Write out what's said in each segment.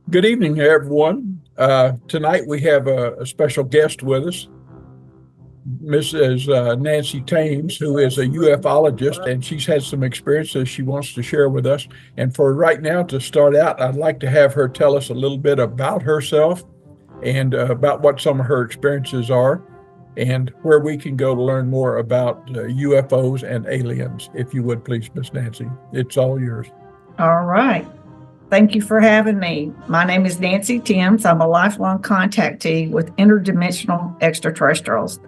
Good evening, everyone. Tonight we have a special guest with us, Mrs. Nancy Thames, who is a ufologist, and she's had some experiences she wants to share with us. And for right now, to start out, I'd like to have her tell us a little bit about herself and about what some of her experiences are and where we can go to learn more about UFOs and aliens. If you would, please, Miss Nancy. It's all yours. All right. Thank you for having me. My name is Nancy Timms. I'm a lifelong contactee with interdimensional extraterrestrials.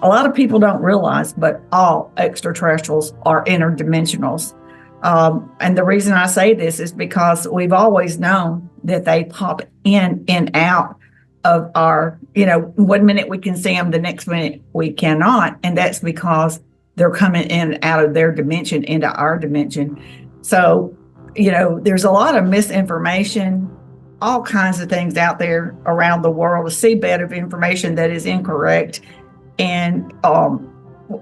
A lot of people don't realize, but all extraterrestrials are interdimensionals. And the reason I say this is because we've always known that they pop in and out of our, one minute we can see them, the next minute we cannot. And that's because they're coming in and out of their dimension into our dimension. So, there's a lot of misinformation, all kinds of things out there around the world, a seabed of information that is incorrect and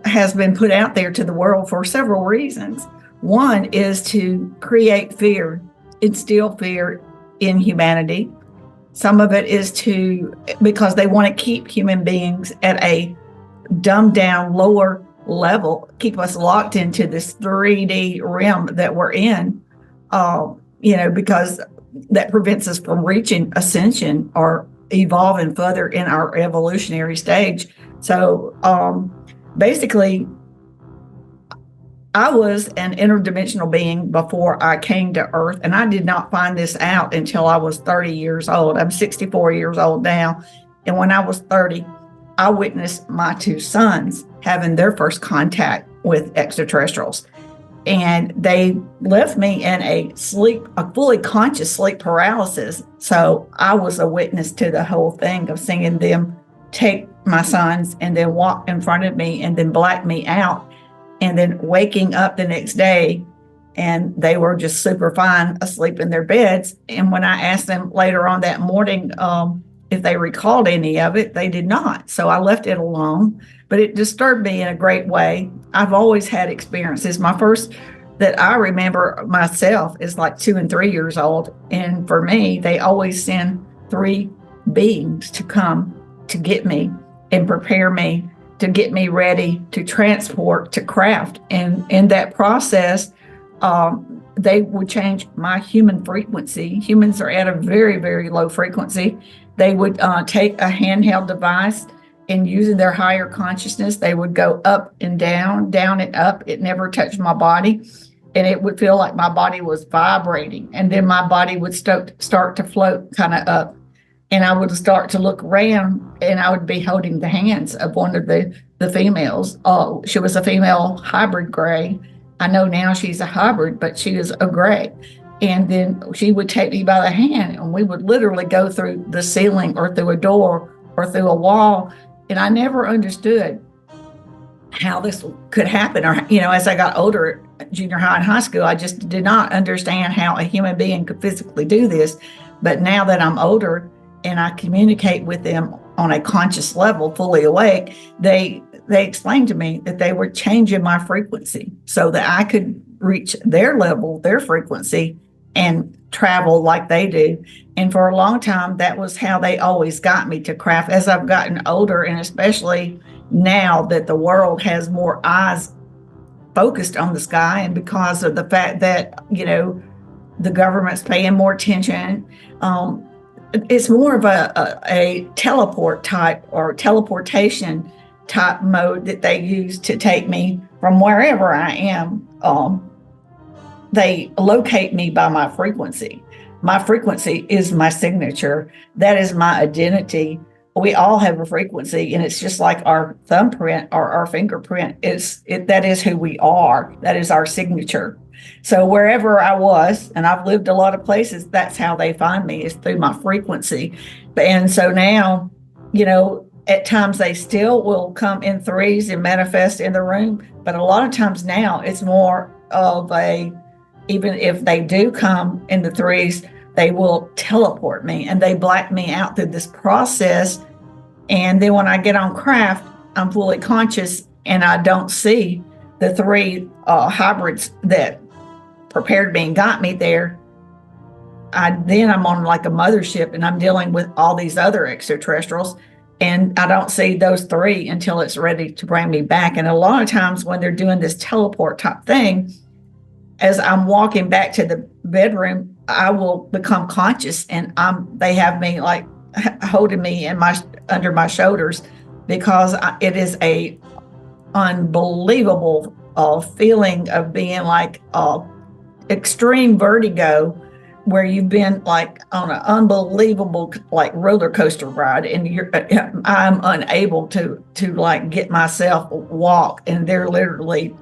has been put out there to the world for several reasons. One is to create fear, instill fear in humanity. Some of it is because they want to keep human beings at a dumbed down, lower level, keep us locked into this 3D realm that we're in. Because that prevents us from reaching ascension or evolving further in our evolutionary stage. So basically, I was an interdimensional being before I came to Earth, and I did not find this out until I was 30 years old. I'm 64 years old now. And when I was 30, I witnessed my two sons having their first contact with extraterrestrials. And they left me in a fully conscious sleep paralysis. So I was a witness to the whole thing of seeing them take my sons and then walk in front of me and then black me out. And then waking up the next day, and they were just super fine asleep in their beds. And when I asked them later on that morning if they recalled any of it, they did not. So I left it alone, but it disturbed me in a great way. I've always had experiences. My first that I remember myself is like 2 and 3 years old. And for me, they always send 3 beings to come to get me and prepare me, to get me ready to transport, to craft. And in that process, they would change my human frequency. Humans are at a very, very low frequency. They would take a handheld device and using their higher consciousness, they would go up and down and up. It never touched my body. And it would feel like my body was vibrating. And then my body would start to float kind of up. And I would start to look around and I would be holding the hands of one of the females. She was a female hybrid gray. I know now she's a hybrid, but she was a gray. And then she would take me by the hand and we would literally go through the ceiling or through a door or through a wall. And I never understood how this could happen. Or, as I got older, junior high and high school, I just did not understand how a human being could physically do this. But now that I'm older and I communicate with them on a conscious level, fully awake, they explained to me that they were changing my frequency so that I could reach their level, their frequency, and travel like they do. And for a long time, that was how they always got me to craft. As I've gotten older, and especially now that the world has more eyes focused on the sky, and because of the fact that, the government's paying more attention, it's more of a teleport type or teleportation type mode that they use to take me from wherever I am. They locate me by my frequency. My frequency is my signature. That is my identity. We all have a frequency, and it's just like our thumbprint or our fingerprint. That is who we are. That is our signature. So wherever I was, and I've lived a lot of places, that's how they find me, is through my frequency. And so now, at times they still will come in threes and manifest in the room. But a lot of times now it's more of even if they do come in the threes, they will teleport me and they black me out through this process. And then when I get on craft, I'm fully conscious and I don't see the 3 hybrids that prepared me and got me there. I'm on like a mothership, and I'm dealing with all these other extraterrestrials, and I don't see those three until it's ready to bring me back. And a lot of times when they're doing this teleport type thing, as I'm walking back to the bedroom, I will become conscious, and they have me like holding me under my shoulders, because it is a unbelievable feeling of being like extreme vertigo, where you've been like on an unbelievable like roller coaster ride, and I'm unable to like get myself walk, and they're literally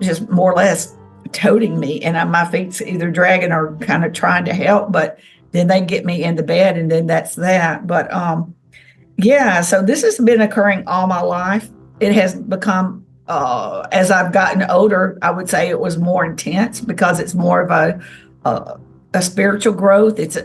just more or less toting me, and my feet's either dragging or kind of trying to help, but then they get me in the bed, and then that's that. But yeah, so this has been occurring all my life. It has become as I've gotten older, I would say it was more intense, because it's more of a spiritual growth. It's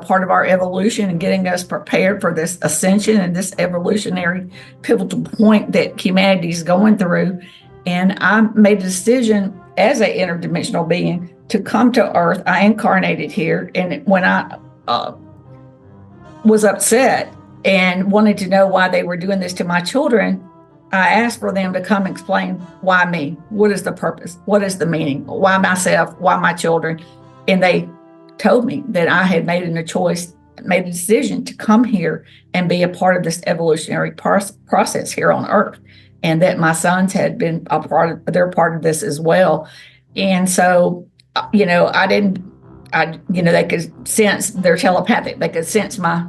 part of our evolution and getting us prepared for this ascension and this evolutionary pivotal point that humanity is going through. And I made a decision as an interdimensional being to come to Earth. I incarnated here, and when I was upset and wanted to know why they were doing this to my children, I asked for them to come explain why me. What is the purpose? What is the meaning? Why myself? Why my children? And they told me that I had made a decision to come here and be a part of this evolutionary process here on Earth, and that my sons had been they're part of this as well. And so, they could sense, they're telepathic. They could sense my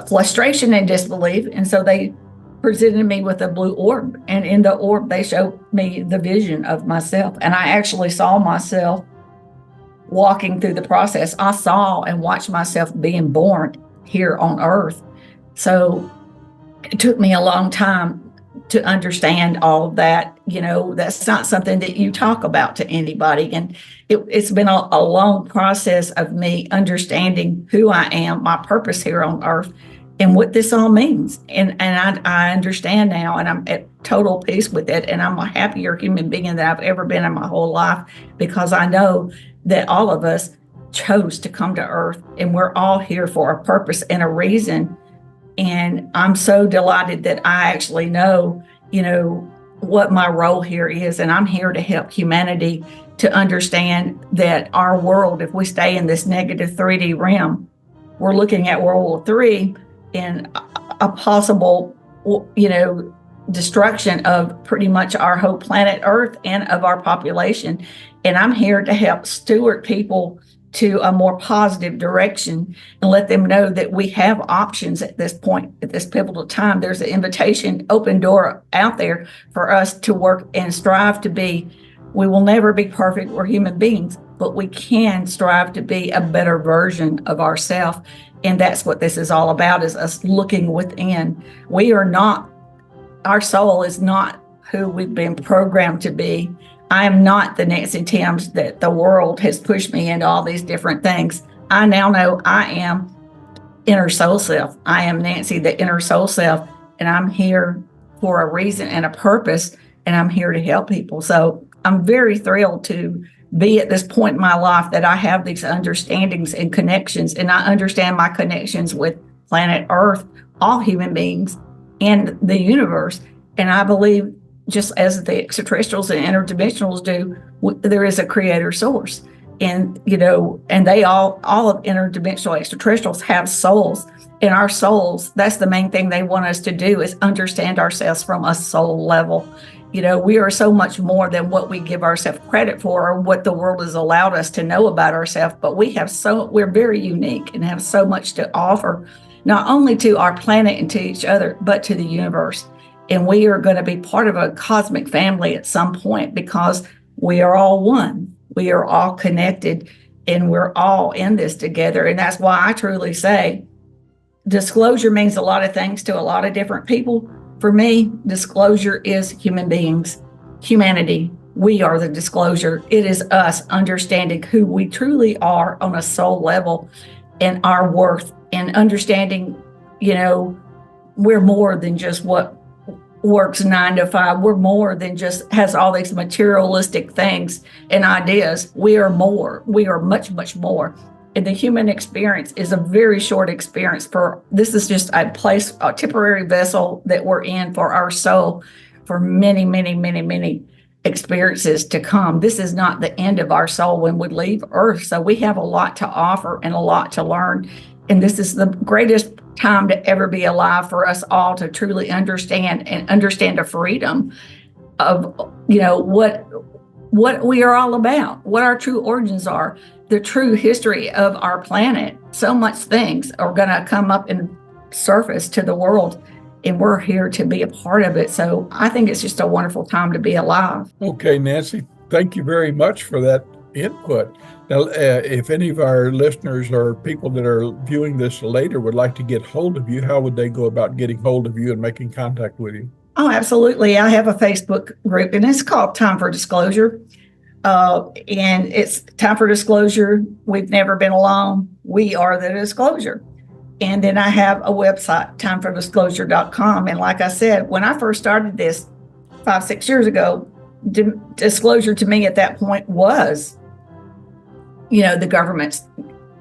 frustration and disbelief. And so they presented me with a blue orb, and in the orb they showed me the vision of myself, and I actually saw myself walking through the process. I saw and watched myself being born here on Earth. So it took me a long time to understand all of that. That's not something that you talk about to anybody, and it's been a long process of me understanding who I am, my purpose here on Earth, and what this all means. And I understand now, and I'm at total peace with it. And I'm a happier human being than I've ever been in my whole life, because I know that all of us chose to come to Earth, and we're all here for a purpose and a reason. And I'm so delighted that I actually know, what my role here is. And I'm here to help humanity to understand that our world, if we stay in this negative 3D realm, we're looking at World War III and a possible, destruction of pretty much our whole planet Earth and of our population. And I'm here to help steward people to a more positive direction and let them know that we have options at this point, at this pivotal time. There's an invitation, open door out there for us to work and strive to be. We will never be perfect. We're human beings, but we can strive to be a better version of ourselves. And that's what this is all about, is us looking within. Our soul is not who we've been programmed to be. I am not the Nancy Timms that the world has pushed me into all these different things. I now know I am inner soul self. I am Nancy, the inner soul self, and I'm here for a reason and a purpose, and I'm here to help people. So I'm very thrilled to be at this point in my life that I have these understandings and connections, and I understand my connections with planet Earth, all human beings, and the universe. And I believe, just as the extraterrestrials and interdimensionals do, there is a creator source. And, and they all of interdimensional extraterrestrials have souls. And our souls, that's the main thing they want us to do, is understand ourselves from a soul level. We are so much more than what we give ourselves credit for, or what the world has allowed us to know about ourselves. But we're very unique and have so much to offer, not only to our planet and to each other, but to the universe. And we are going to be part of a cosmic family at some point, because we are all one. We are all connected, and we're all in this together. And that's why I truly say disclosure means a lot of things to a lot of different people. For me, disclosure is human beings, humanity. We are the disclosure. It is us understanding who we truly are on a soul level, and our worth, and understanding, we're more than just what works 9 to 5. We're more than just has all these materialistic things and ideas. We are more. We are much, much more. And the human experience is a very short experience. This is just a place, a temporary vessel that we're in for our soul for many, many, many, many experiences to come. This is not the end of our soul when we leave Earth. So we have a lot to offer and a lot to learn. And this is the greatest time to ever be alive for us all to truly understand the freedom of, what we are all about, what our true origins are, the true history of our planet. So much things are going to come up and surface to the world, and we're here to be a part of it. So I think it's just a wonderful time to be alive. Okay, Nancy, thank you very much for that input. Now, if any of our listeners or people that are viewing this later would like to get hold of you, how would they go about getting hold of you and making contact with you? Oh, absolutely. I have a Facebook group, and it's called Time for Disclosure. And it's Time for Disclosure. We've never been alone. We are the disclosure. And then I have a website, timefordisclosure.com. And like I said, when I first started this 5-6 years ago, disclosure to me at that point was, the government's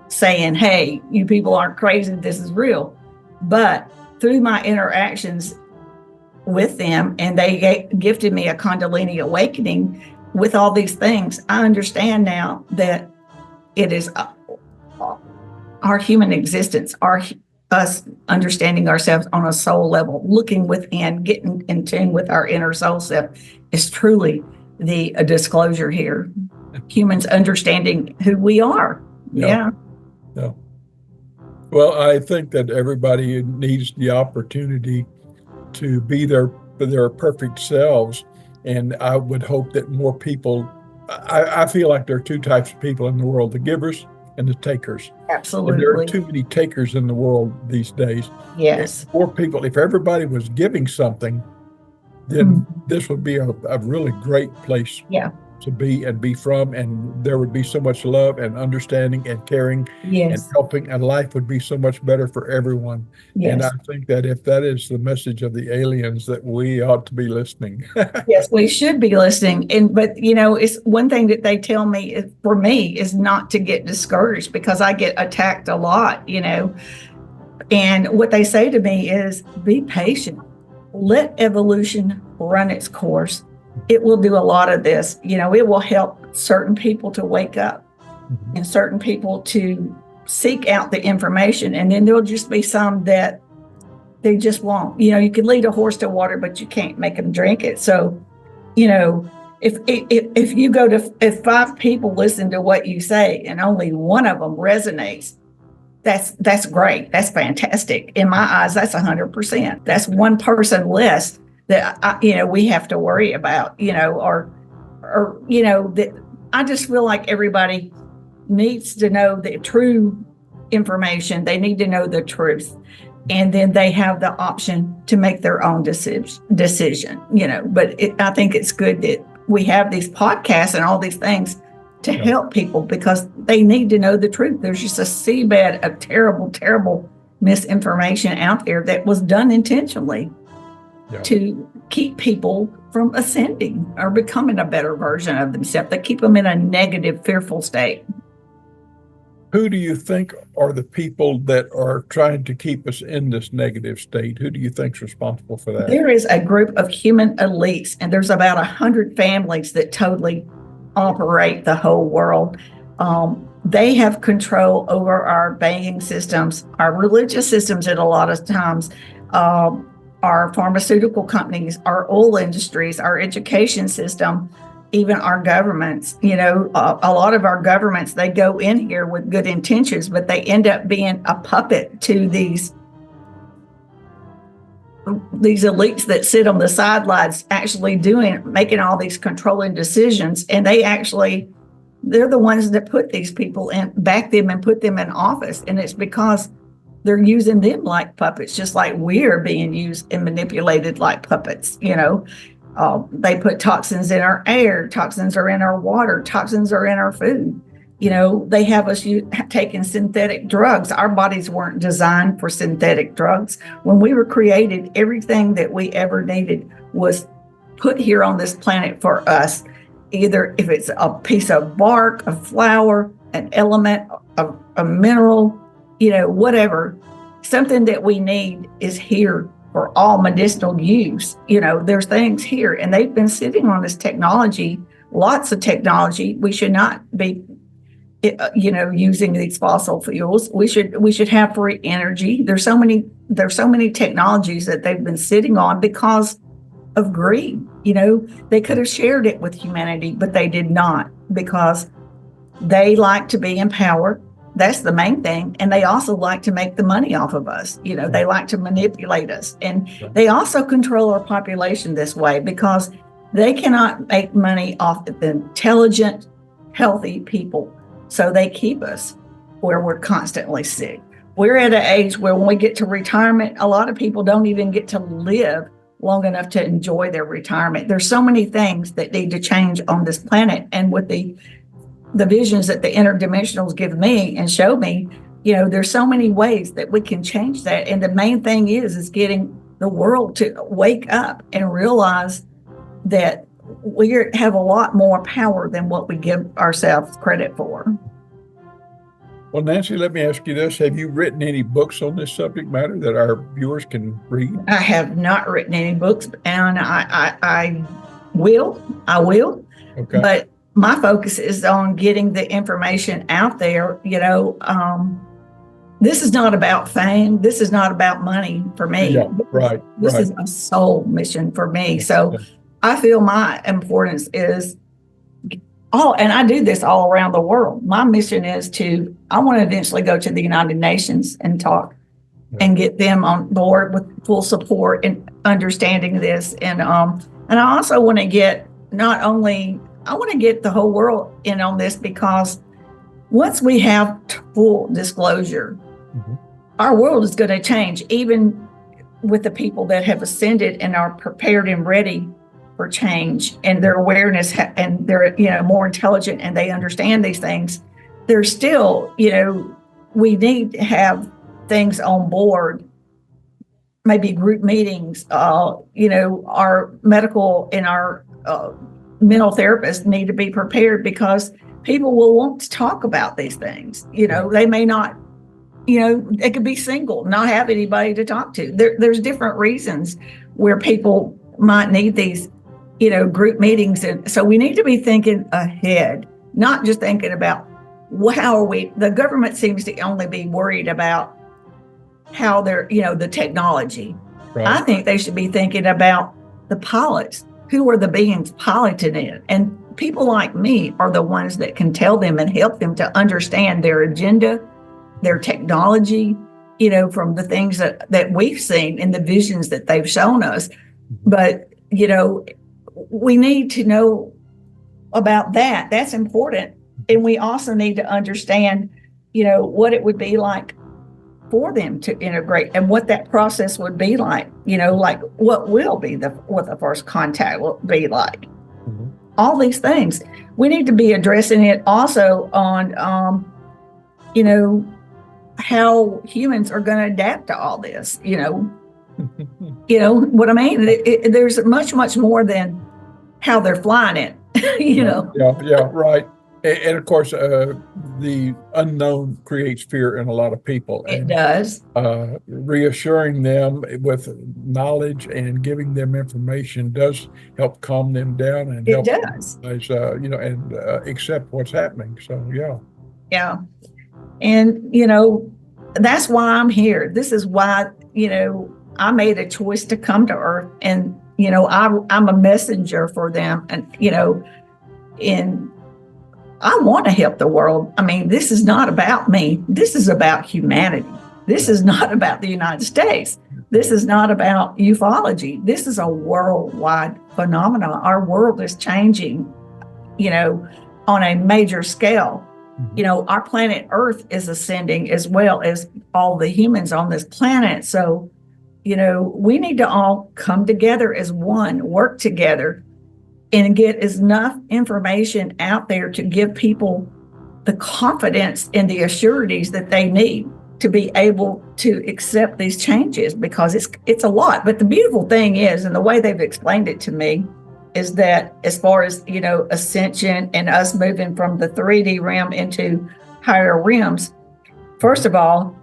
saying, hey, you people aren't crazy, this is real. But through my interactions with them, and they gifted me a Kundalini awakening with all these things, I understand now that it is our human existence, us understanding ourselves on a soul level, looking within, getting in tune with our inner soul self is truly the disclosure here. Humans understanding who we are. Yeah. Well, I think that everybody needs the opportunity to be their perfect selves. And I would hope that more people, I feel like there are two types of people in the world, the givers and the takers. Absolutely. And there are too many takers in the world these days. Yes. More people, if everybody was giving something, then this would be a really great place to be and be from, and there would be so much love and understanding and caring and helping, and life would be so much better for everyone. And I think that if that is the message of the aliens, that we ought to be listening. Yes, we should be listening. But it's one thing that they tell me for me is not to get discouraged, because I get attacked a lot, and what they say to me is be patient, let evolution run its course. It will do a lot of this. It will help certain people to wake up and certain people to seek out the information. And then there'll just be some that they just won't. You can lead a horse to water, but you can't make them drink it. So, if 5 people listen to what you say and only one of them resonates, that's great. That's fantastic. In my eyes, that's 100%. That's one person less that we have to worry about, that I just feel like everybody needs to know the true information. They need to know the truth, and then they have the option to make their own decision. But I think it's good that we have these podcasts and all these things to help people, because they need to know the truth. There's just a seabed of terrible, terrible misinformation out there that was done intentionally to keep people from ascending or becoming a better version of themselves. They keep them in a negative, fearful state. Who do you think are the people that are trying to keep us in this negative state? Who do you think is responsible for that? There is a group of human elites, and there's about 100 families that totally operate the whole world. They have control over our banking systems, our religious systems at a lot of times, our pharmaceutical companies, our oil industries, our education system, even our governments. A lot of our governments, they go in here with good intentions, but they end up being a puppet to these elites that sit on the sidelines, actually making all these controlling decisions. And they're the ones that put these people in, back them and put them in office. And it's because they're using them like puppets, just like we're being used and manipulated like puppets. They put toxins in our air, toxins are in our water, toxins are in our food. They have us taking synthetic drugs. Our bodies weren't designed for synthetic drugs. When we were created, everything that we ever needed was put here on this planet for us. Either if it's a piece of bark, a flower, an element, a mineral, whatever, something that we need is here for all medicinal use. There's things here, and they've been sitting on this technology, lots of technology. We should not be using these fossil fuels. We should have free energy. There's so many technologies that they've been sitting on because of greed. They could have shared it with humanity, but they did not, because they like to be in power. That's the main thing. And they also like to make the money off of us. They like to manipulate us. And they also control our population this way because they cannot make money off of the intelligent, healthy people. So they keep us where we're constantly sick. We're at an age where when we get to retirement, a lot of people don't even get to live long enough to enjoy their retirement. There's so many things that need to change on this planet. And with the visions that the interdimensionals give me and show me, there's so many ways that we can change that. And the main thing is getting the world to wake up and realize that we have a lot more power than what we give ourselves credit for. Well, Nancy, let me ask you this. Have you written any books on this subject matter that our viewers can read? I have not written any books, and I will. Okay. But my focus is on getting the information out there. This is not about fame. This is not about money for me. Yeah, right. This is a soul mission for me. So I feel my importance is, and I do this all around the world. My mission is I want to eventually go to the United Nations and talk and get them on board with full support and understanding this. And I also want to get I want to get the whole world in on this, because once we have full disclosure, our world is going to change, even with the people that have ascended and are prepared and ready for change, and their awareness and they're more intelligent and they understand these things. There's still we need to have things on board, maybe group meetings. Our medical and our mental therapists need to be prepared, because people will want to talk about these things. They may not, they could be single, not have anybody to talk to. There's different reasons where people might need these group meetings. And so we need to be thinking ahead, not just thinking about how are we. The government seems to only be worried about how they're, the technology. Right. I think they should be thinking about the pilots. Who are the beings piloting it? And people like me are the ones that can tell them and help them to understand their agenda, their technology, from the things that we've seen in the visions that they've shown us. But, we need to know about that. That's important. And we also need to understand, what it would be like for them to integrate and what that process would be like, like what the first contact will be like. All these things. We need to be addressing it also on, how humans are going to adapt to all this, what I mean? There's much, much more than how they're flying it, Yeah, right. And of course, the unknown creates fear in a lot of people. It does. Reassuring them with knowledge and giving them information does help calm them down and help them accept what's happening. So, yeah. Yeah. And, that's why I'm here. This is why, I made a choice to come to Earth, and, I'm a messenger for them. And, and I want to help the world. I mean, this is not about me. This is about humanity. This is not about the United States. This is not about ufology. This is a worldwide phenomenon. Our world is changing, on a major scale. Our planet Earth is ascending as well as all the humans on this planet. So, we need to all come together as one, work together, and get enough information out there to give people the confidence and the assurities that they need to be able to accept these changes, because it's a lot. But the beautiful thing is, and the way they've explained it to me, is that as far as, ascension and us moving from the 3D realm into higher realms, first of all,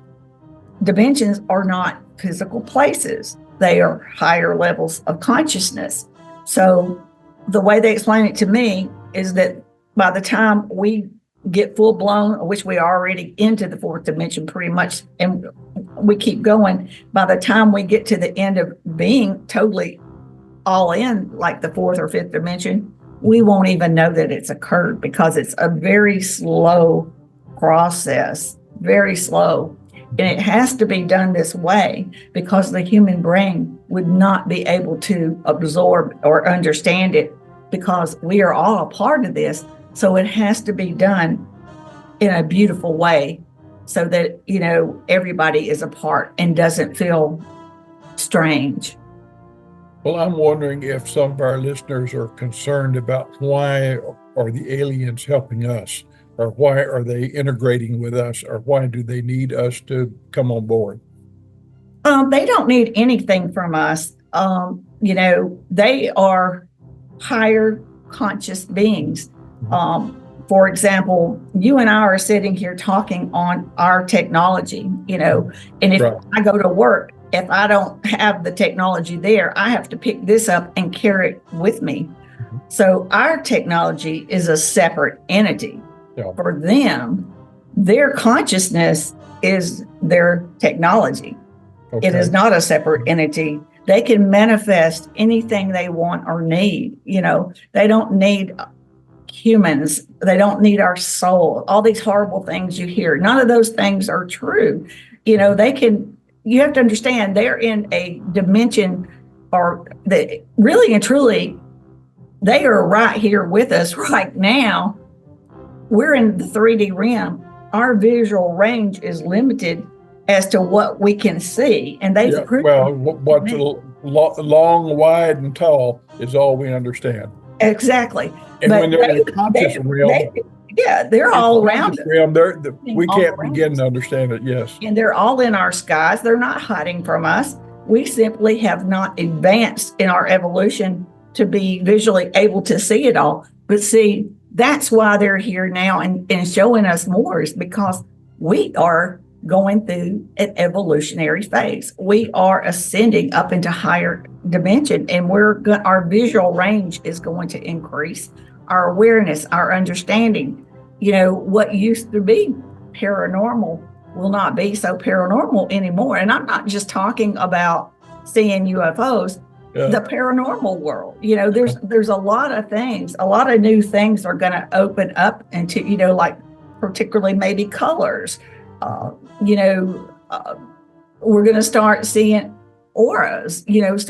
dimensions are not physical places. They are higher levels of consciousness. So the way they explain it to me is that by the time we get full blown, which we are already into the fourth dimension pretty much, and we keep going, by the time we get to the end of being totally all in, like the fourth or fifth dimension, we won't even know that it's occurred, because it's a very slow process, very slow. And it has to be done this way because the human brain would not be able to absorb or understand it, because we are all a part of this. So it has to be done in a beautiful way so that, everybody is a part and doesn't feel strange. Well, I'm wondering if some of our listeners are concerned about why are the aliens helping us, or why are they integrating with us, or why do they need us to come on board? They don't need anything from us. They are higher conscious beings. For example, you and I are sitting here talking on our technology, and if Right. I go to work, if I don't have the technology there, I have to pick this up and carry it with me. So our technology is a separate entity. Yeah. For them, their consciousness is their technology. Okay. It is not a separate entity. They can manifest anything they want or need. They don't need humans. They don't need our soul. All these horrible things you hear, none of those things are true. You have to understand, they're in a dimension, or that really and truly, they are right here with us right now. We're in the 3D realm. Our visual range is limited as to what we can see. And they've what's long, wide, and tall is all we understand. Exactly. And when they're in the conscious realm, they're all around us. We can't begin to understand it, yes. And they're all in our skies. They're not hiding from us. We simply have not advanced in our evolution to be visually able to see it all. But see, that's why they're here now and showing us more, is because we are going through an evolutionary phase. We are ascending up into higher dimension, and our visual range is going to increase. Our awareness, our understanding, what used to be paranormal will not be so paranormal anymore. And I'm not just talking about seeing UFOs. The paranormal world, there's a lot of things, a lot of new things are going to open up into, like particularly maybe colors. We're going to start seeing auras, there's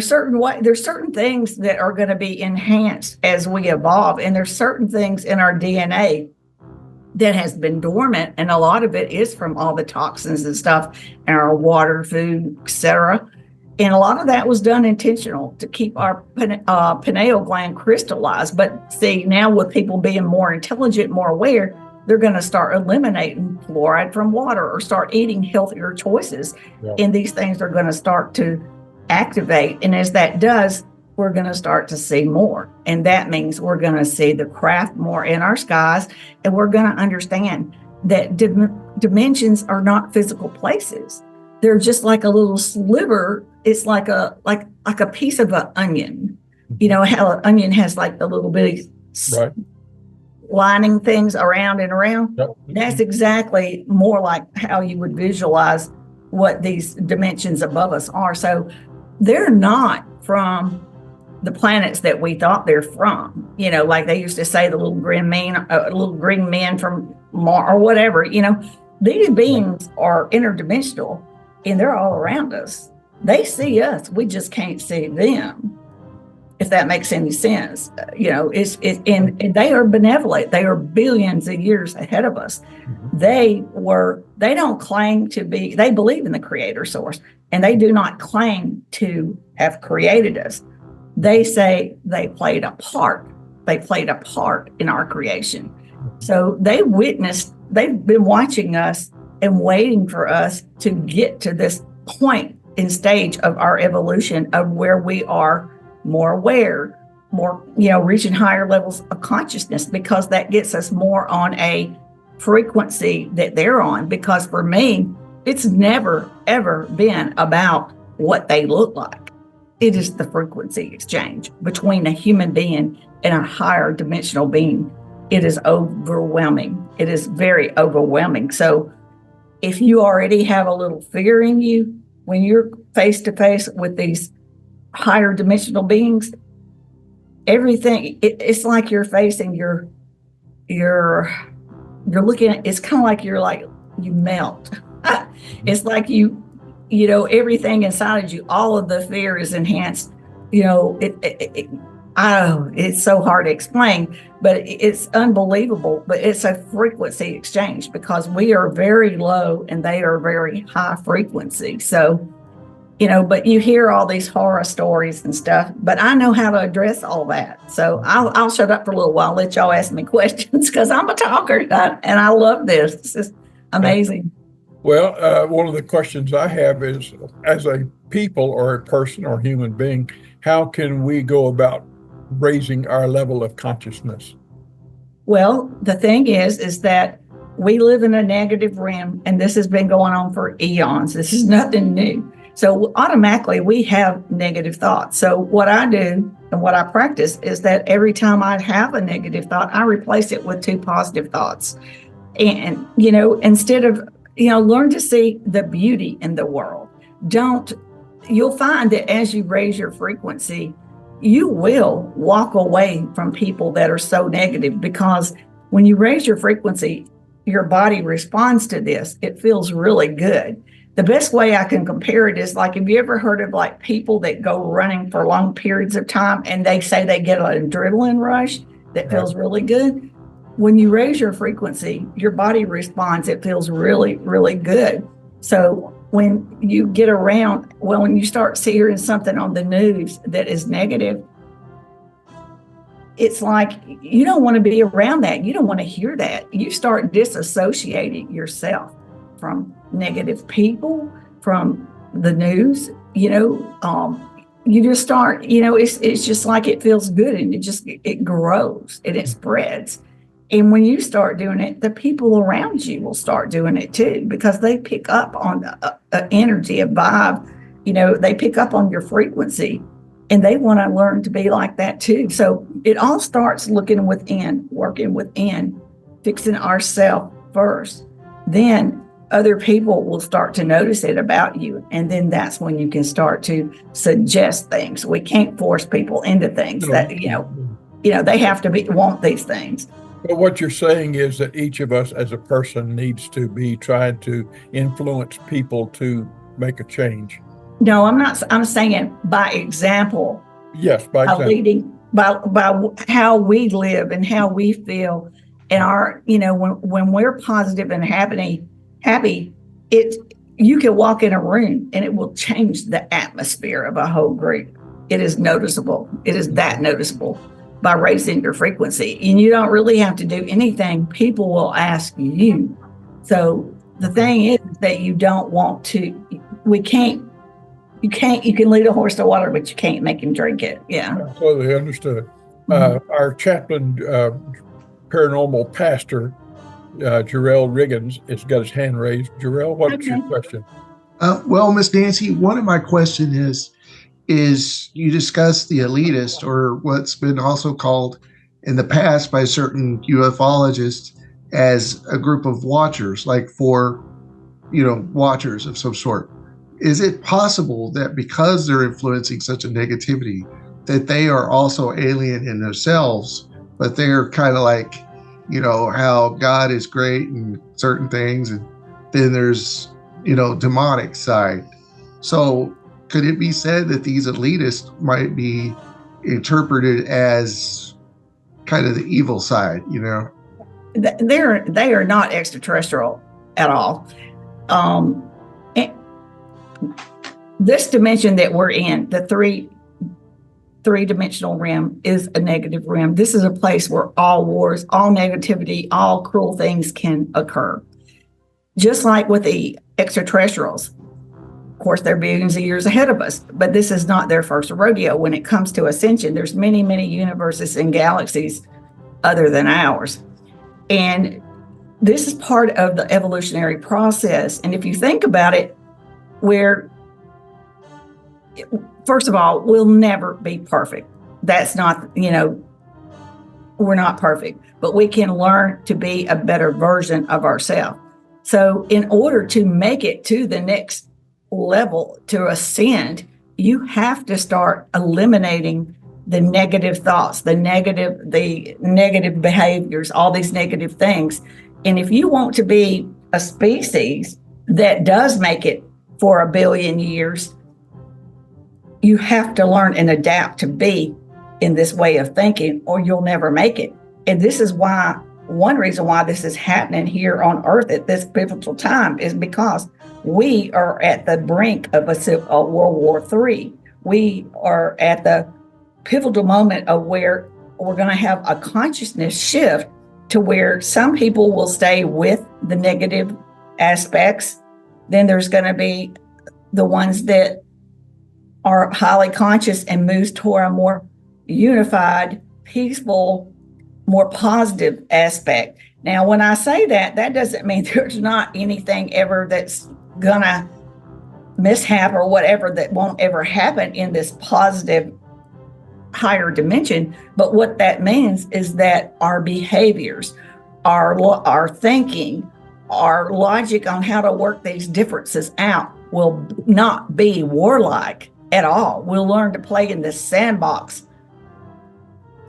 certain things that are going to be enhanced as we evolve. And there's certain things in our DNA that has been dormant. And a lot of it is from all the toxins and stuff in our water, food, etc. And a lot of that was done intentional to keep our pineal gland crystallized. But see, now with people being more intelligent, more aware, they're going to start eliminating fluoride from water or start eating healthier choices. Yeah. And these things are going to start to activate. And as that does, we're going to start to see more. And that means we're going to see the craft more in our skies. And we're going to understand that dimensions are not physical places. They're just like a little sliver. It's like a piece of an onion. You know how an onion has like the little bitty lining things around and around? Yep. That's exactly more like how you would visualize what these dimensions above us are. So they're not from the planets that we thought they're from. Like they used to say, the little green man from Mars or whatever. These beings are interdimensional. And they're all around us. They see us. We just can't see them, if that makes any sense. And they are benevolent. They are billions of years ahead of us. They don't claim to be, they believe in the creator source, and they do not claim to have created us. They say they played a part. They played a part in our creation. So they've been watching us and waiting for us to get to this point and stage of our evolution of where we are more aware, more, reaching higher levels of consciousness, because that gets us more on a frequency that they're on. Because for me, it's never, ever been about what they look like. It is the frequency exchange between a human being and a higher dimensional being. It is overwhelming. It is very overwhelming. So if you already have a little fear in you, when you're face to face with these higher dimensional beings, everything, it's like you're facing you're looking at, it's kind of like you melt. It's like everything inside of you, all of the fear is enhanced. It's so hard to explain, but it's unbelievable. But it's a frequency exchange, because we are very low and they are very high frequency. So, but you hear all these horror stories and stuff, but I know how to address all that. So I'll shut up for a little while, let y'all ask me questions, because I'm a talker and I love this. This is amazing. Well, one of the questions I have is, as a people or a person or human being, how can we go about raising our level of consciousness? Well, the thing is that we live in a negative realm, and this has been going on for eons. This is nothing new. So automatically we have negative thoughts. So what I do and what I practice is that every time I have a negative thought, I replace it with 2 positive thoughts. And, instead of, learn to see the beauty in the world. You'll find that as you raise your frequency, you will walk away from people that are so negative, because when you raise your frequency, your body responds to this. It feels really good. The best way I can compare it is, like, have you ever heard of like people that go running for long periods of time and they say they get an adrenaline rush that feels really good? When you raise your frequency, your body responds. It feels really, really good. So when you get around, when you start hearing something on the news that is negative, it's like you don't want to be around that. You don't want to hear that. You start disassociating yourself from negative people, from the news. You just start, it's just like it feels good, and it grows and it spreads. And when you start doing it, the people around you will start doing it too, because they pick up on energy, a vibe. They pick up on your frequency, and they want to learn to be like that too. So it all starts looking within, working within, fixing ourselves first. Then other people will start to notice it about you. And then that's when you can start to suggest things. We can't force people into things that, they have to want these things. But what you're saying is that each of us as a person needs to be trying to influence people to make a change. No, I'm not. I'm saying by example. Yes, by example. Leading, by how we live and how we feel. And when we're positive and happy, you can walk in a room and it will change the atmosphere of a whole group. It is noticeable. It is that noticeable. By raising your frequency, and you don't really have to do anything. People will ask you. So the thing is that you don't want to. You can lead a horse to water, but you can't make him drink it. Yeah, absolutely understood. Our chaplain, paranormal pastor, Jarrell Riggins, has got his hand raised. Jarrell, what's your question? Well, Miss Nancy, one of my questions is you discuss the elitist, or what's been also called in the past by certain ufologists as a group of watchers, like watchers of some sort. Is it possible that because they're influencing such a negativity, that they are also alien in themselves, but they're kind of like, how God is great and certain things, and then there's, demonic side. So could it be said that these elitists might be interpreted as kind of the evil side, They are not extraterrestrial at all. This dimension that we're in, the 3 three-dimensional realm is a negative realm. This is a place where all wars, all negativity, all cruel things can occur. Just like with the extraterrestrials. Of course, they're billions of years ahead of us, but this is not their first rodeo. When it comes to ascension, there's many, many universes and galaxies other than ours. And this is part of the evolutionary process. And if you think about it, first of all, we'll never be perfect. That's not, we're not perfect, but we can learn to be a better version of ourselves. So in order to make it to the next level, to ascend, you have to start eliminating the negative thoughts, the negative behaviors, all these negative things. And if you want to be a species that does make it for 1 billion years, you have to learn and adapt to be in this way of thinking, or you'll never make it. And this is why, one reason why this is happening here on Earth at this pivotal time is because we are at the brink of a World War III. We are at the pivotal moment of where we're going to have a consciousness shift to where some people will stay with the negative aspects. Then there's going to be the ones that are highly conscious and moves toward a more unified, peaceful, more positive aspect. Now, when I say that, that doesn't mean there's not anything ever that's gonna mishap or whatever that won't ever happen in this positive higher dimension. But what that means is that our behaviors, our thinking, our logic on how to work these differences out will not be warlike at all. We'll learn to play in this sandbox,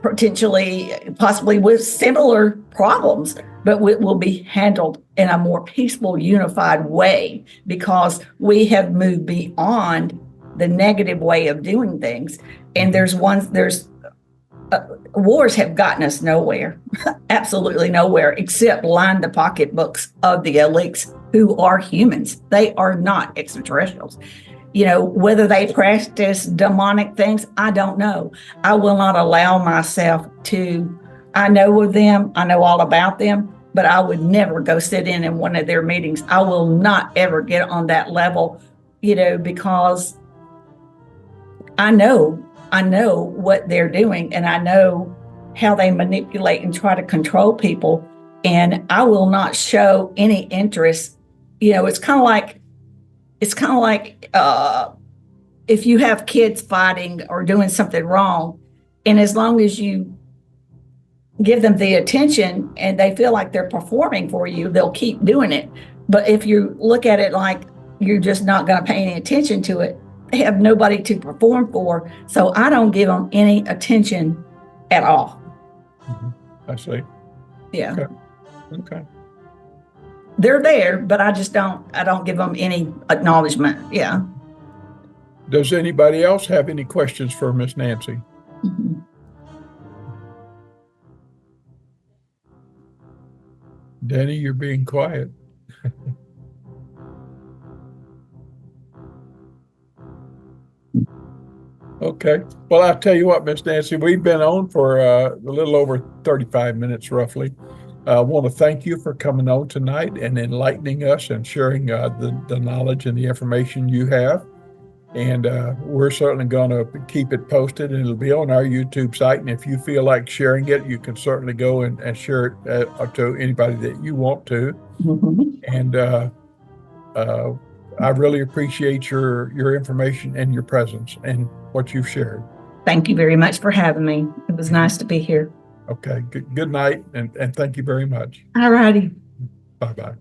potentially, possibly with similar problems, but it will be handled in a more peaceful, unified way because we have moved beyond the negative way of doing things. And wars have gotten us nowhere, absolutely nowhere, except line the pocketbooks of the elites who are humans. They are not extraterrestrials. Whether they practice demonic things, I don't know. I will not allow myself to, I know of them, I know all about them, but I would never go sit in one of their meetings. I will not ever get on that level, because I know what they're doing, and I know how they manipulate and try to control people. And I will not show any interest. It's kind of like if you have kids fighting or doing something wrong, and as long as you give them the attention and they feel like they're performing for you, they'll keep doing it. But if you look at it like you're just not going to pay any attention to it, they have nobody to perform for. So I don't give them any attention at all. Mm-hmm. I see. Yeah. Okay. They're there, but I don't give them any acknowledgement. Yeah. Does anybody else have any questions for Miss Nancy? Mm-hmm. Danny, you're being quiet. Okay. Well, I'll tell you what, Miss Nancy, we've been on for a little over 35 minutes, roughly. I want to thank you for coming on tonight and enlightening us and sharing the knowledge and the information you have. And we're certainly going to keep it posted, and it'll be on our YouTube site. And if you feel like sharing it, you can certainly go and share it to anybody that you want to. Mm-hmm. And I really appreciate your information and your presence and what you've shared. Thank you very much for having me. It was nice to be here. Okay. Good night, and thank you very much. All righty. Bye-bye.